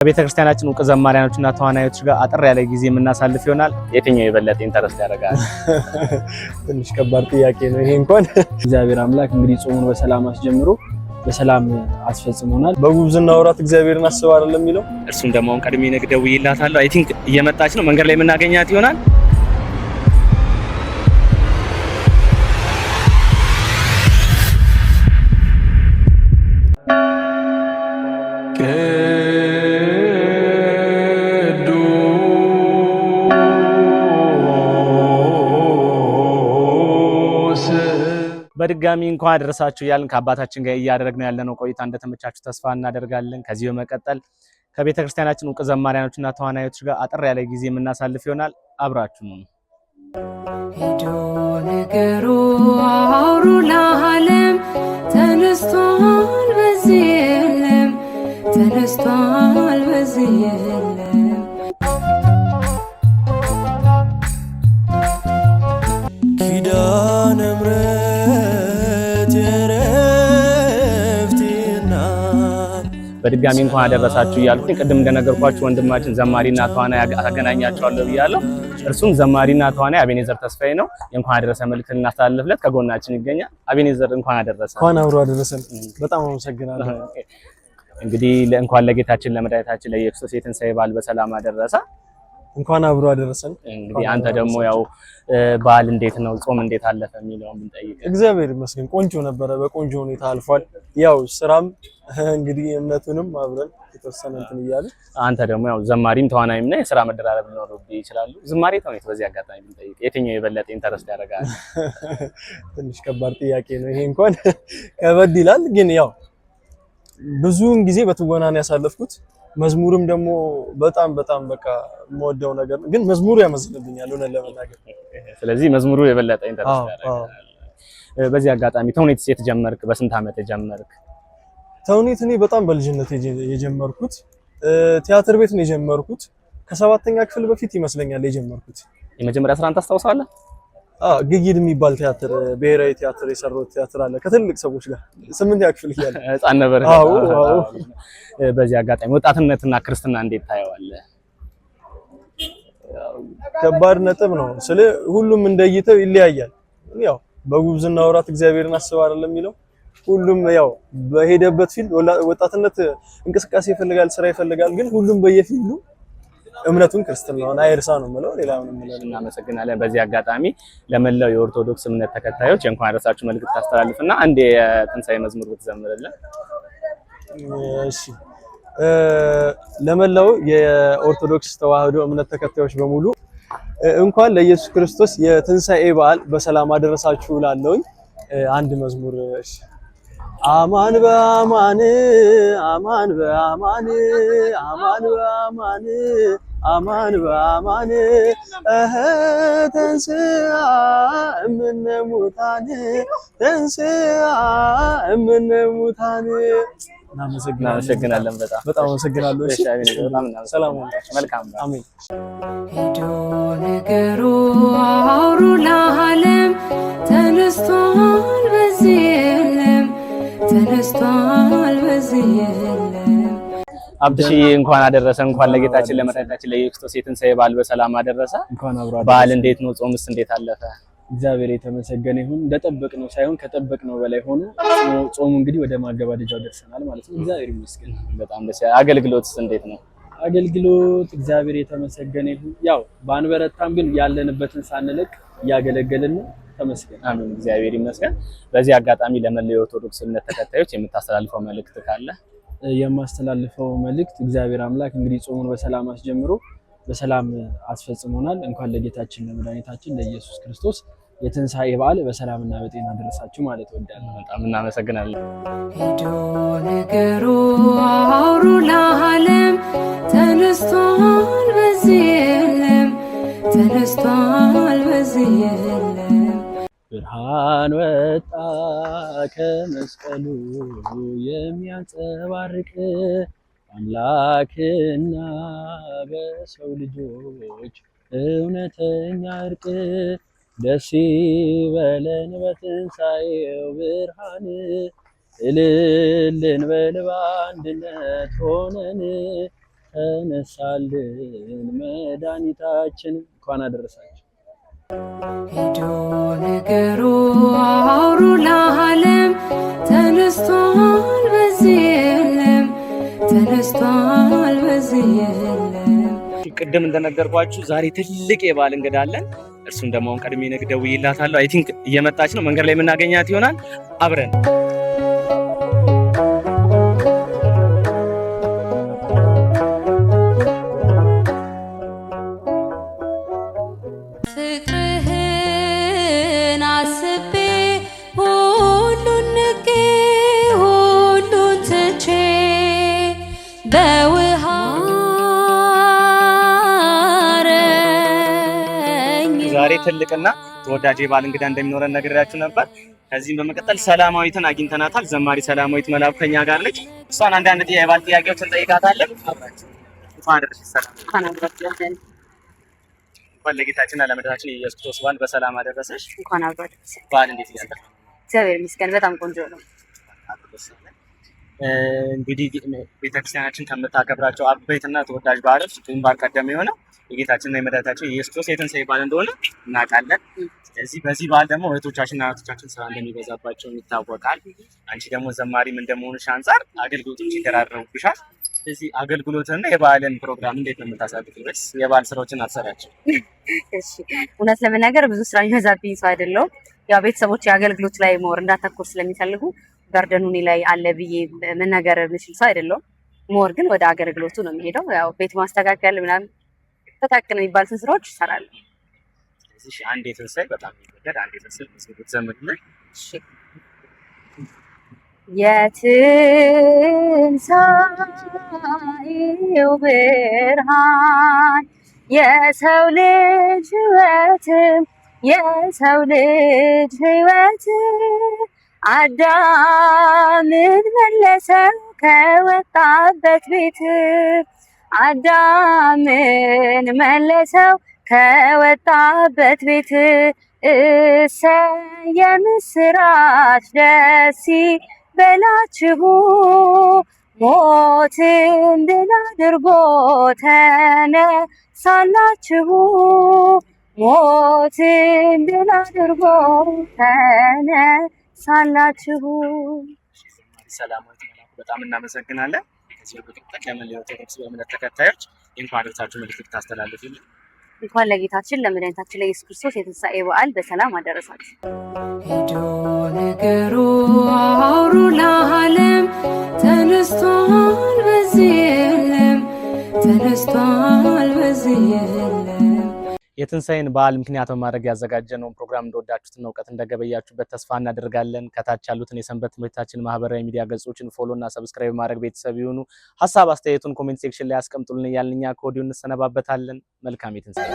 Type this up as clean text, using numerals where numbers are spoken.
ቤተክርስቲያናችን ዕውቅ ዘማሪያኖችና ተዋናዮች ጋር አጥር ያለ ጊዜ የምናሳልፍ ይሆናል። የትኛው የበለጠ ኢንተረስት ያደርጋል? ትንሽ ከባድ ጥያቄ ነው ይሄ እንኳን። እግዚአብሔር አምላክ እንግዲህ ጾሙን በሰላም አስጀምሮ በሰላም አስፈጽሞናል። በጉብዝና ወራት እግዚአብሔርን አስብ አይደለም የሚለው። እርሱም ደግሞ ቀድሜ ነግደው ይላታለሁ። አይ ቲንክ እየመጣች ነው። መንገድ ላይ የምናገኛት ይሆናል። በድጋሚ እንኳን አደረሳችሁ እያልን ከአባታችን ጋር እያደረግነው ያለነው ቆይታ እንደተመቻችሁ ተስፋ እናደርጋለን። ከዚህ በመቀጠል ከቤተክርስቲያናችን ዕውቅ ዘማሪያኖችና ተዋናዮች ጋር አጥር ያለ ጊዜ የምናሳልፍ ይሆናል። አብራችሁ ነው። ሄዶ ነገሩ አውሩ ለዓለም ተነስቷል፣ በዚህ የለም ተነስቷል፣ በዚህ የለም። ኪዳነ ምሕረት የረፍቴና በድጋሚ እንኳን አደረሳችሁ እያልኩኝ ቅድም እንደነገርኳችሁ ወንድማችን ዘማሪና ተዋናይ አገናኛቸዋለሁ ብያለሁ። እርሱም ዘማሪና ተዋናይ አቤኔዘር ተስፋዬ ነው። የእንኳን አደረሰ መልእክት እናስተላልፍለት ከጎናችን ይገኛል። አቤኔዘር እንኳን አደረሰ። እንኳን አብሮ አደረሰን። በጣም አመሰግናለሁ። እንግዲህ እንኳን ለጌታችን ለመድኃኒታችን ለኢየሱስ የትንሣኤ በዓል በሰላም አደረሰ። እንኳን አብሮ አደረሰን። እንግዲህ አንተ ደግሞ ያው በዓል እንዴት ነው ጾም እንዴት አለፈ የሚለውን ብንጠይቅ። እግዚአብሔር ይመስገን ቆንጆ ነበረ፣ በቆንጆ ሁኔታ አልፏል። ያው ስራም እንግዲህ እምነቱንም አብረን የተወሰነ እንትን እያለ አንተ ደግሞ ያው ዘማሪም ተዋናይም ነህ። የስራ መደራረብ ሊኖርብህ ይችላል። ዝማሬ ተውኔት በዚህ አጋጣሚ ብንጠይቅ የትኛው የበለጠ ኢንተረስት ያደርጋል? ትንሽ ከባድ ጥያቄ ነው ይሄ እንኳን ከበድ ይላል። ግን ያው ብዙውን ጊዜ በትወና ነው ያሳለፍኩት። መዝሙርም ደግሞ በጣም በቃ የምወደው ነገር ነው። ግን መዝሙሩ ያመዝንብኛል ሆነ ለመናገር። ስለዚህ መዝሙሩ የበለጠ ኢንተረስት ያደርጋል። በዚህ አጋጣሚ ተውኔት ሴት ጀመርክ? በስንት ዓመት ጀመርክ? ተውኔት እኔ በጣም በልጅነት የጀመርኩት ቲያትር ቤት ነው የጀመርኩት። ከሰባተኛ ክፍል በፊት ይመስለኛል የጀመርኩት። የመጀመሪያ ስራን ታስታውሳለህ? ግጊድ የሚባል ቲያትር ብሔራዊ ቲያትር የሰራሁት ቲያትር አለ ከትልቅ ሰዎች ጋር 8ኛ ክፍል እያለ ህፃን ነበር። አዎ። በዚህ አጋጣሚ ወጣትነትና ክርስትና እንዴት ታየዋለህ? ከባድ ነጥብ ነው። ሁሉም እንደይተው ይለያያል። ያው በጉብዝና ወራት እግዚአብሔርን አስብ አይደለም የሚለው። ሁሉም ያው በሄደበት ፊልድ ወጣትነት እንቅስቃሴ ይፈልጋል፣ ስራ ይፈልጋል። ግን ሁሉም በየፊልዱ እምነቱን ክርስትናውን አይርሳ ነው የምለው። ሌላ ምንም ማለት። እናመሰግናለን። በዚህ አጋጣሚ ለመላው የኦርቶዶክስ እምነት ተከታዮች እንኳን አደረሳችሁ መልእክት ታስተላልፍና አንድ የትንሣኤ መዝሙር ብትዘምርልን። እሺ። ለመላው የኦርቶዶክስ ተዋህዶ እምነት ተከታዮች በሙሉ እንኳን ለኢየሱስ ክርስቶስ የትንሣኤ በዓል በሰላም አደረሳችሁ እላለሁኝ። አንድ መዝሙር። እሺ። አማን በአማን አማን በአማን አማን በአማን አማን በአማን ተንሥአ እምነ ሙታን ተንሥአ እምነ ሙታን። እናመሰግናለን። በጣም አመሰግናለሁ። እሺ፣ ሰላም ሁኑ። መልካም። አሜን። ሄዶ ነገሩ አውሩ ለዓለም ተነስቷል፣ በዚህ የለም ተነስቷል፣ በዚህ የለም። አብትሽ እንኳን አደረሰ። እንኳን ለጌታችን ለመድኃኒታችን ለኢየሱስ የትንሣኤ በዓል በሰላም አደረሰ። እንኳን አብሮ በዓል እንዴት ነው? ጾምስ እንዴት አለፈ? እግዚአብሔር የተመሰገነ ይሁን። እንደጠበቅነው ሳይሆን ከጠበቅነው በላይ ሆኖ ጾሙ እንግዲህ ወደ ማገባደጃው ደርሰናል ማለት ነው። እግዚአብሔር ይመስገን። በጣም ደስ ያለ። አገልግሎትስ እንዴት ነው? አገልግሎት እግዚአብሔር የተመሰገነ ይሁን። ያው ባንበረታም ግን ያለንበትን ሳንለቅ እያገለገልን ነው። ተመስገን። አሜን። እግዚአብሔር ይመስገን። በዚህ አጋጣሚ ለመላው የኦርቶዶክስ እምነት ተከታዮች የምታስተላልፈው መልእክት ካለ? የማስተላልፈው መልእክት እግዚአብሔር አምላክ እንግዲህ ጾሙን በሰላም አስጀምሮ በሰላም አስፈጽሞናል። እንኳን ለጌታችን ለመድኃኒታችን ለኢየሱስ ክርስቶስ የትንሣኤ በዓል በሰላምና በጤና ደረሳችሁ ማለት እወዳለሁ። በጣም እናመሰግናለን። ሄዶ ነገሩ አውሩ ለዓለም ተነስቷል፣ በዚህ የለም ተነስቷል፣ በዚህ የለም። ብርሃን ወጣ ከመስቀሉ የሚያንጸባርቅ አምላክና በሰው ልጆች እውነተኛ እርቅ ደስ ይበለን በትንሣኤው ብርሃን እልል እንበል በአንድነት ሆነን ተነሳልን መድኃኒታችን። እንኳን አደረሳችሁ። ሄዶ ነገሩ አውሩ ለዓለም ተነስቷል በዚህ የለም ተነስቷል በዚህ የለም። ቅድም እንደነገርኳችሁ ዛሬ ትልቅ የበዓል እንግዳ አለን። እርሱን ደግሞ ቀድሜ ደውዬላታለሁ። አይ ቲንክ እየመጣች ነው። መንገድ ላይ የምናገኛት ይሆናል። አብረን ፍቅርህን አስቤ ሁሉን ንቄ ሁሉን ትቼ በውሃ ዛሬ ትልቅና ተወዳጅ የበዓል እንግዳ እንደሚኖረን ነግሬያችሁ ነበር። ከዚህም በመቀጠል ሰላማዊትን አግኝተናታል። ዘማሪ ሰላማዊት መላኩ ከኛ ጋር ነች። እሷን አንዳንድ የበዓል ጥያቄዎችን እንጠይቃታለን። እንኳን ለጌታችንና ለመድኃኒታችን የኢየሱስ ክርስቶስ በዓል በሰላም አደረሰሽ። እንኳን አብሮ አደረሰን። በዓል እንዴት ይላል? እግዚአብሔር ይመስገን በጣም ቆንጆ ነው። እንግዲህ ቤተክርስቲያናችን ከምታከብራቸው አበይትና ተወዳጅ በዓሎች ግንባር ቀደም የሆነው የጌታችንና የመድኃኒታችን የኢየሱስ ክርስቶስ የትንሣኤ በዓል እንደሆነ እናውቃለን። ስለዚህ በዚህ በዓል ደግሞ እህቶቻችንና እናቶቻችን ስራ እንደሚበዛባቸው ይታወቃል። አንቺ ደግሞ ዘማሪም እንደመሆንሽ አንጻር አገልግሎቶች ይደራረቡብሻል። ስለዚህ አገልግሎትና የበዓልን ፕሮግራም እንዴት ነው የምታሳልፊው? ወይስ የበዓል ስራዎችን አትሰሪያቸው? እሺ እውነት ለመናገር ብዙ ስራ የሚበዛብኝ ሰው አይደለሁም። ያው ቤተሰቦች የአገልግሎት ላይ ሞር እንዳተኮር ስለሚፈልጉ በርደኑ እኔ ላይ አለ ብዬ መናገር የምችል ሰው አይደለሁም። ሞር ግን ወደ አገልግሎቱ ነው የሚሄደው። ያው ቤት ማስተካከል ምናምን ተታክል የሚባሉትን ስራዎች ይሰራል። ስለዚህ አንድ የትንሣኤ በጣም ይወደድ አንድ የትንሣኤ መስጊድ ዘመድልኝ። እሺ የትንሣኤው ብርሃን የሰው ልጅ ሕይወትም የሰው ልጅ ሕይወት አዳምን መለሰው ከወጣበት ቤት አዳምን መለሰው ከወጣበት ቤት እሰይ የምስራች ደስ ይበላችሁ ሞትን ድል አድርጎ ተነሳላችሁ ሞትን ድል አድርጎ ተነሳላችሁ። ሰላማዊት መላኩ በጣም እናመሰግናለን። ከዚህ በመቀጠል ለመላው ኦርቶዶክስ እምነት ተከታዮች እንኳን አደረሳችሁ መልዕክት ታስተላልፉልን። እንኳን ለጌታችን ለመድኃኒታችን ለኢየሱስ ክርስቶስ የትንሣኤ በዓል በሰላም አደረሳችሁ። ሄዶ ነገሩ አውሩ ለዓለም ተነስቷል በዚህ የለም ተነስቷል በዚህ የለም። የትንሣኤን በዓል ምክንያት በማድረግ ያዘጋጀነውን ፕሮግራም እንደወዳችሁትና እውቀት እንደገበያችሁበት ተስፋ እናደርጋለን። ከታች ያሉትን የሰንበት ትምህርታችን ማህበራዊ ሚዲያ ገጾችን ፎሎ እና ሰብስክራይብ ማድረግ ቤተሰብ ይሁኑ። ሀሳብ አስተያየቱን ኮሜንት ሴክሽን ላይ ያስቀምጡልን እያልን እኛ ከወዲሁ እንሰነባበታለን። መልካም የትንሣኤ